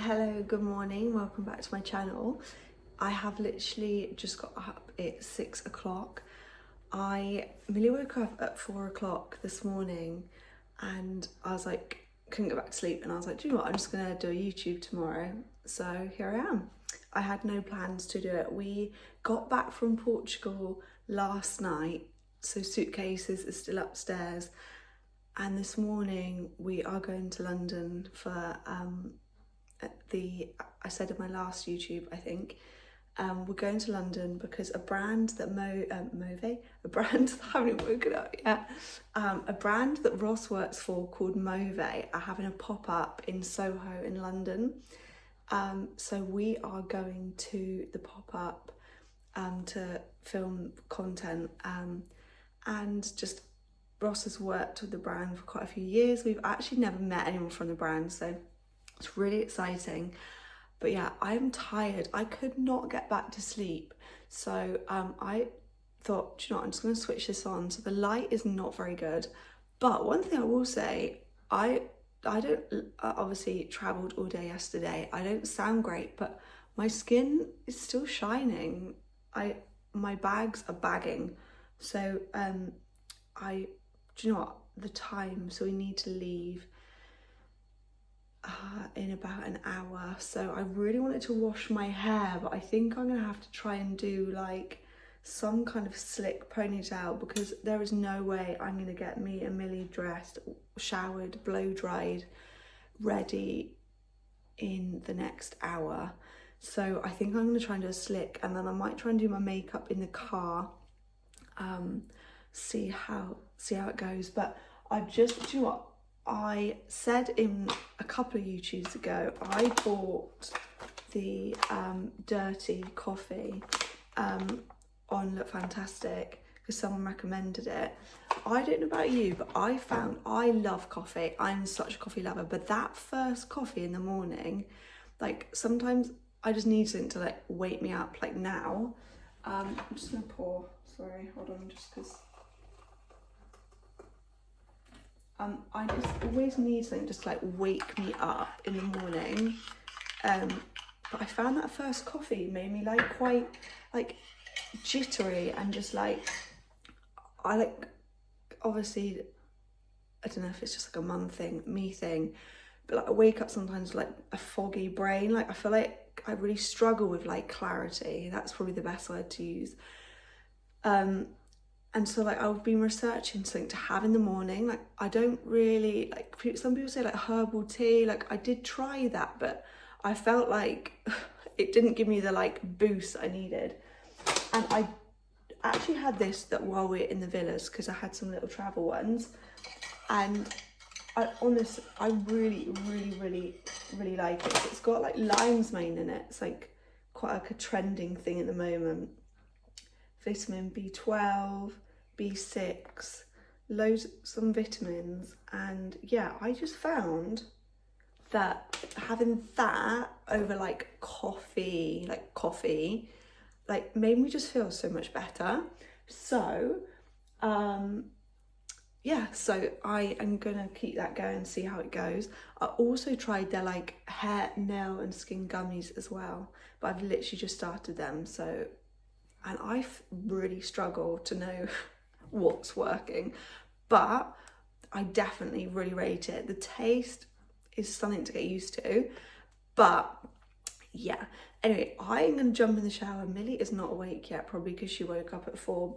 Hello, good morning, welcome back to my channel. I have literally just got up, it's 6 o'clock. I really woke up at 4 o'clock this morning and I was like, couldn't go back to sleep, and I was like, do you know what, I'm just gonna do a YouTube tomorrow. So here I am. I had no plans to do it. We got back from Portugal last night, so suitcases are still upstairs. And this morning we are going to London for I said in my last YouTube, I think, we're going to London because a brand that a brand that I haven't woken up yet, a brand that Ross works for called Mauve are having a pop-up in Soho in London. So we are going to the pop-up to film content, and just Ross has worked with the brand for quite a few years. We've actually never met anyone from the brand, so it's really exciting. But yeah, I'm tired. I could not get back to sleep. So I thought, you know what, I'm just going to switch this on. So the light is not very good. But one thing I will say, I don't, obviously travelled all day yesterday. I don't sound great, but my skin is still shining. My bags are bagging. So do you know what, the time, so we need to leave in about an hour. So I really wanted to wash my hair, but I think I'm gonna have to try and do like some kind of slick ponytail, because there is no way I'm gonna get me and Millie dressed, showered, blow dried, ready in the next hour. So I think I'm gonna try and do a slick, and then I might try and do my makeup in the car, see how it goes. But I've just, do you know what, I said in a couple of YouTubes ago, I bought the dirty coffee on Look Fantastic because someone recommended it. I don't know about you, but I love coffee. I'm such a coffee lover, but that first coffee in the morning, like sometimes I just need something to like wake me up, like now. I'm just gonna pour, sorry, hold on, just because I just always need something just to like wake me up in the morning. But I found that first coffee made me like quite like jittery, and just like, I like, obviously, I don't know if it's just like a me thing, but like I wake up sometimes with like a foggy brain. Like I feel like I really struggle with like clarity. That's probably the best word to use. And so like I've been researching something to have in the morning. Like I don't really, like some people say like herbal tea, like I did try that, but I felt like it didn't give me the like boost I needed. And I actually had this that while we're in the villas, because I had some little travel ones, and I really like it. It's got like lion's mane in it. It's like quite like a trending thing at the moment. Vitamin B12, B6, some vitamins, and yeah, I just found that having that over like coffee, like made me just feel so much better. So yeah, so I am gonna keep that going and see how it goes. I also tried their like hair, nail and skin gummies as well, but I've literally just started them, so, and I really struggle to know what's working, but I definitely really rate it. The taste is something to get used to, but yeah. Anyway, I'm gonna jump in the shower. Millie is not awake yet, probably because she woke up at 4.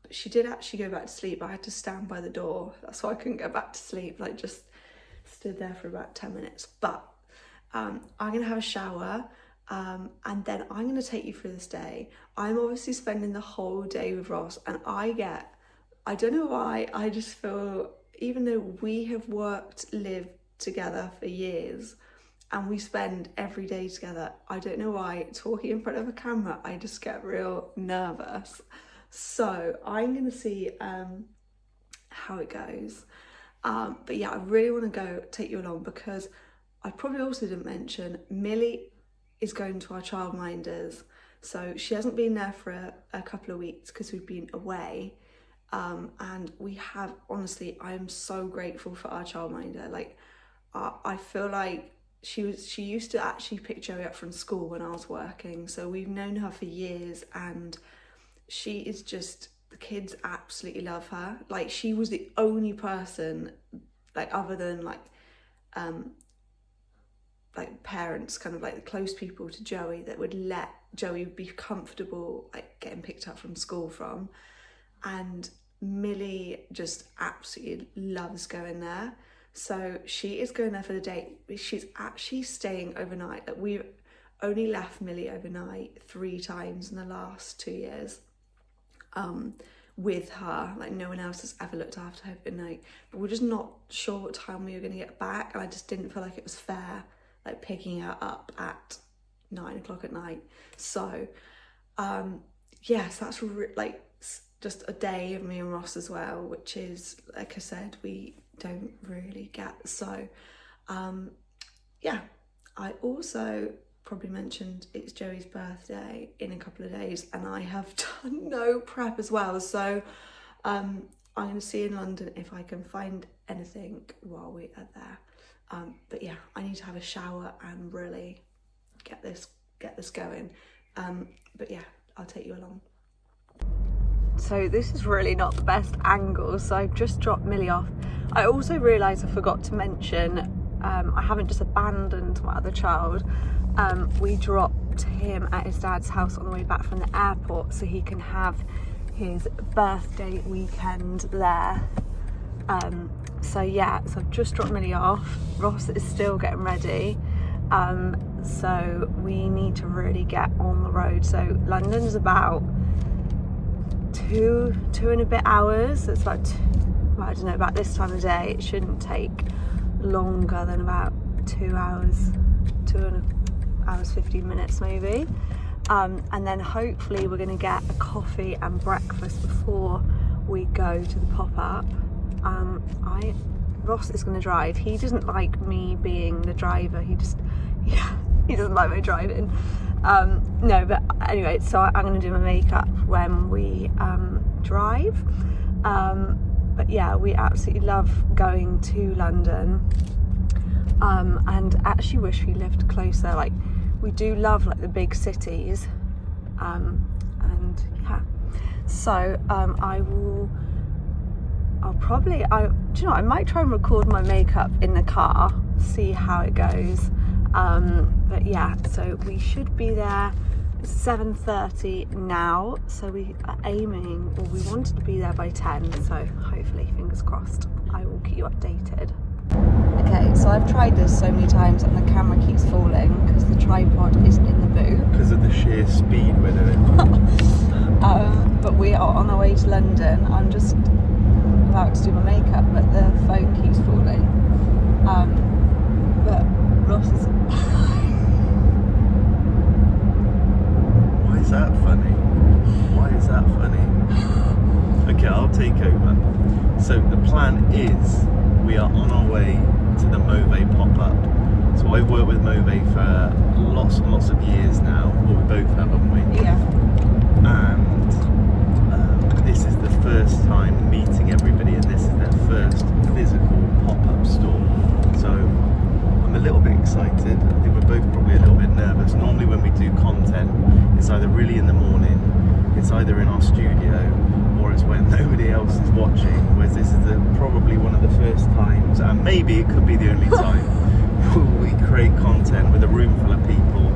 But she did actually go back to sleep. I had to stand by the door. That's why I couldn't go back to sleep. Like just stood there for about 10 minutes. But I'm gonna have a shower. And then I'm going to take you through this day. I'm obviously spending the whole day with Ross, and I don't know why, I just feel, even though we have lived together for years, and we spend every day together, I don't know why, talking in front of a camera, I just get real nervous. So I'm going to see how it goes. But yeah, I really want to take you along, because I probably also didn't mention, Millie is going to our childminders, so she hasn't been there for a couple of weeks because we've been away, and we have, honestly, I am so grateful for our childminder. Like I feel like she used to actually pick Joey up from school when I was working, so we've known her for years, and she is just, the kids absolutely love her. Like, she was the only person, like, other than like parents, kind of like the close people to Joey, that would let Joey be comfortable like getting picked up from school from. And Millie just absolutely loves going there, so she is going there for the day. She's actually staying overnight. Like, we've only left Millie overnight 3 times in the last 2 years with her. Like, no one else has ever looked after her overnight, but we're just not sure what time we were going to get back, and I just didn't feel like it was fair, like, picking her up at 9 o'clock at night. So yes, that's like just a day of me and Ross as well, which is, like I said, we don't really get. So yeah, I also probably mentioned it's Joey's birthday in a couple of days, and I have done no prep as well. So I'm going to see in London if I can find anything while we are there. But yeah, I need to have a shower and really get this going. But yeah, I'll take you along. So this is really not the best angle, so I've just dropped Millie off. I also realised I forgot to mention, I haven't just abandoned my other child. We dropped him at his dad's house on the way back from the airport so he can have his birthday weekend there. So yeah, so I've just dropped Millie off. Ross is still getting ready. So we need to really get on the road. So London's about two and a bit hours. It's about, well, I don't know, about this time of day it shouldn't take longer than about 2 hours, 15 minutes maybe. And then hopefully we're going to get a coffee and breakfast before we go to the pop-up. Ross is going to drive. He doesn't like me being the driver. He doesn't like me driving. No, but anyway, so I'm going to do my makeup when we drive. But yeah, we absolutely love going to London, and actually wish we lived closer. Like, we do love like the big cities, and yeah. So I might try and record my makeup in the car, see how it goes. But yeah, so we should be there. It's 7:30 now, so we are aiming, or we wanted to be there by 10, so hopefully, fingers crossed, I will keep you updated. Okay, so I've tried this so many times and the camera keeps falling because the tripod is in the boot. Because of the sheer speed we're doing. But we are on our way to London. I'm just about to do my makeup, but the phone keeps falling. But Ross is... Why is that funny? Why is that funny? Okay, I'll take over. So the plan is we are on our way to the Mauve pop-up. So I've worked with Mauve for lots and lots of years now. Well, we both have, haven't we? Yeah. And this is the first time meeting everybody, and this is their first physical pop-up store. So I'm a little bit excited. I think we're both probably a little bit nervous. Normally when we do content, it's either really in the morning, it's either in our studio, or it's when nobody else is watching, whereas this is probably one of the first times, and maybe it could be the only time, we create content with a room full of people.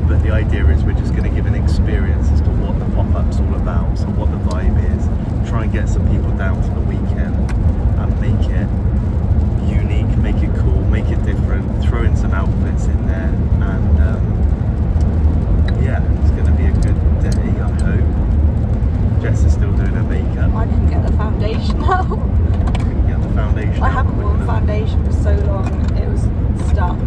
But the idea is we're just going to give an experience as to what the pop-up's all about, so what the vibe is, try and get some people down for the weekend and make it unique, make it cool, make it different, throw in some outfits in there, and yeah, it's going to be a good day, I hope. Jess is still doing her makeup. I didn't get the foundation out. Couldn't get the foundation I out haven't worn foundation for so long, it was stuck.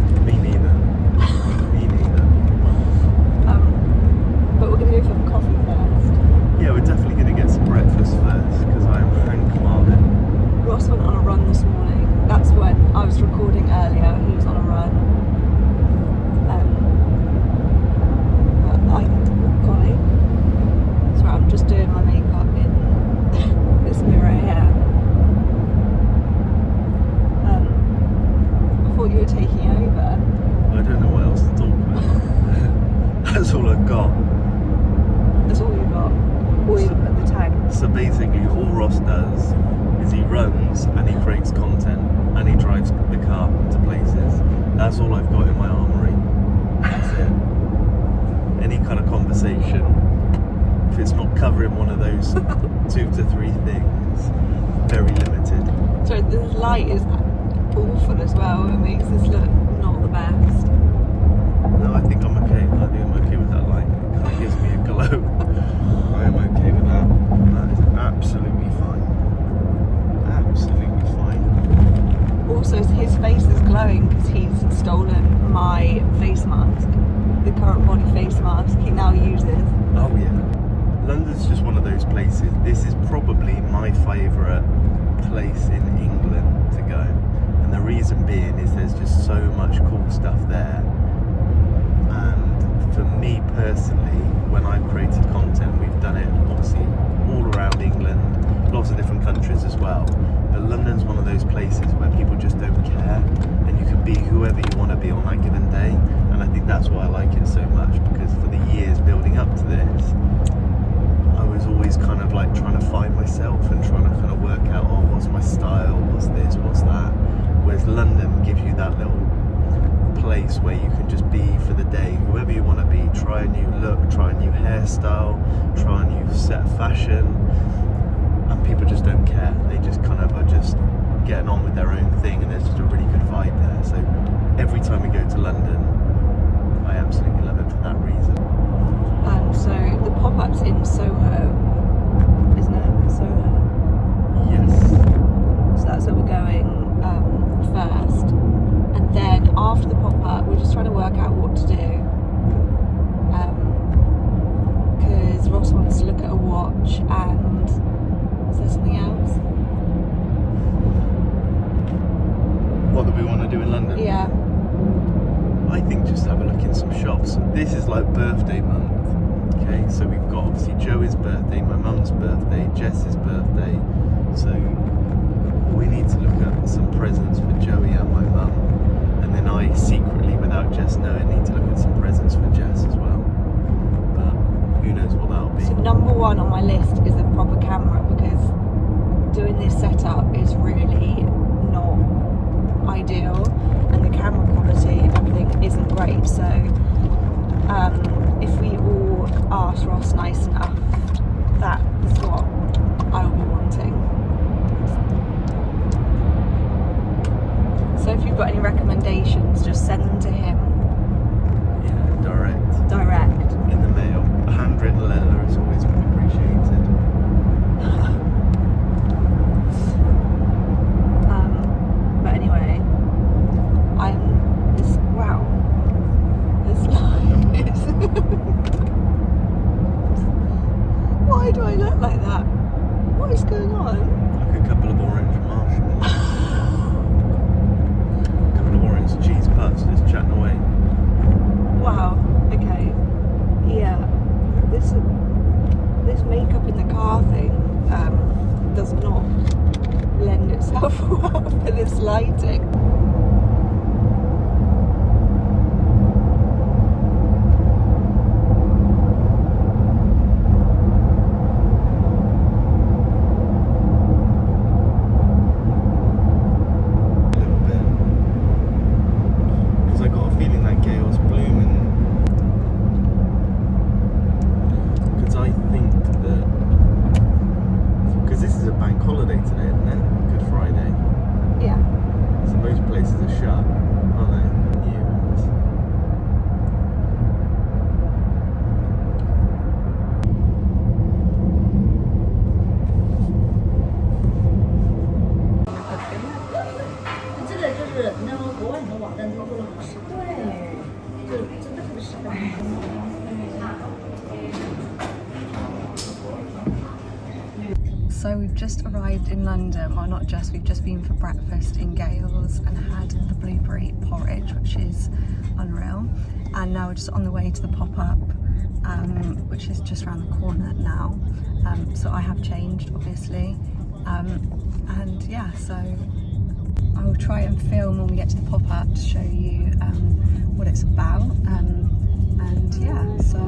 That's all I've got in my armoury. That's it. Any kind of conversation, if it's not covering one of those 2 to 3 things, very limited. So the light is awful as well. It makes this look not the best. No, I think I'm okay. I think I'm okay with that light. It kind of gives me a glow. I am okay with that. That is absolutely fine. Absolutely fine. Also, his face is glowing because he's stolen my face mask, the current body face mask he now uses. Oh yeah. London's just one of those places. This is probably my favourite place in England to go. And the reason being is there's just so much cool stuff there. And for me personally, when I've created content, we've done it obviously all around England, lots of different countries as well. But London's one of those places where people just don't care, and you can be whoever you want to be on that given day. And I think that's why I like it so much, because for the years building up to this, I was always kind of like trying to find myself and trying to kind of work out, oh, what's my style, what's this, what's that. Whereas London gives you that little place where you can just be for the day, whoever you want to be, try a new look, try a new hairstyle, try a new set of fashion, and people just don't care. They just kind of are just getting on with their own thing, and there's just a really good vibe there. So every time we go to London, I absolutely love it for that reason. So the pop-up's in Soho, isn't it? Soho. Yes. So that's where we're going first, and then after the pop-up, we're just trying to work out what to do. Because Ross wants to look at a watch, and is there something else? What do we want to do in London? Yeah. I think just have a look in some shops. This is like birthday month. Okay, so we've got obviously Joey's birthday, my mum's birthday, Jess's birthday. So we need to look at some presents for Joey and my mum. And then I secretly, without Jess knowing, need to look at some presents for Jess as well. But who knows what that'll be. So number one on my list is a proper camera, because doing this setup is really not ideal, and the camera quality and everything isn't great. So if we all ask Ross nice enough, that is what I'll be wanting. So if you've got any recommendations, just send them to him. Yeah, Direct. in the mail. A handwritten letter is always appreciated. But anyway, this light is why do I look like that? What is going on? Like a couple of orange marshmallows. A couple of orange cheese puffs just chatting away. Wow, okay. Yeah. This makeup in the car thing does not lend itself well for this lighting. So we've just arrived in London, well not just, we've just been for breakfast in Gales and had the blueberry porridge, which is unreal. And now we're just on the way to the pop-up, which is just around the corner now. So I have changed, obviously. And yeah, so I will try and film when we get to the pop-up to show you what it's about. And yeah, so...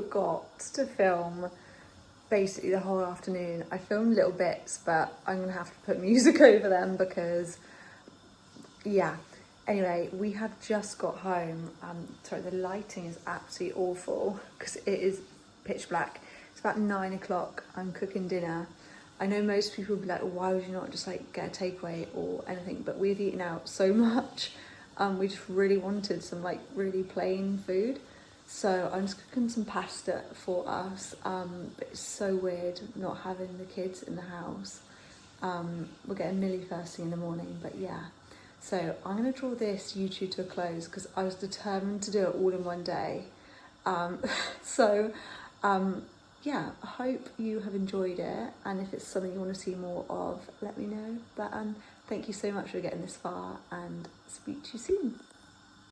forgot to film basically the whole afternoon. I filmed little bits, but I'm gonna have to put music over them because, yeah. Anyway, we have just got home. Sorry, the lighting is absolutely awful because it is pitch black. It's about 9 o'clock. I'm cooking dinner. I know most people will be like, why would you not just like get a takeaway or anything? But we've eaten out so much. We just really wanted some like really plain food. So I'm just cooking some pasta for us. But it's so weird not having the kids in the house. We're getting Millie first thing in the morning, but yeah. So I'm going to draw this YouTube to a close because I was determined to do it all in one day. Yeah, I hope you have enjoyed it, and if it's something you want to see more of, let me know. But thank you so much for getting this far, and speak to you soon.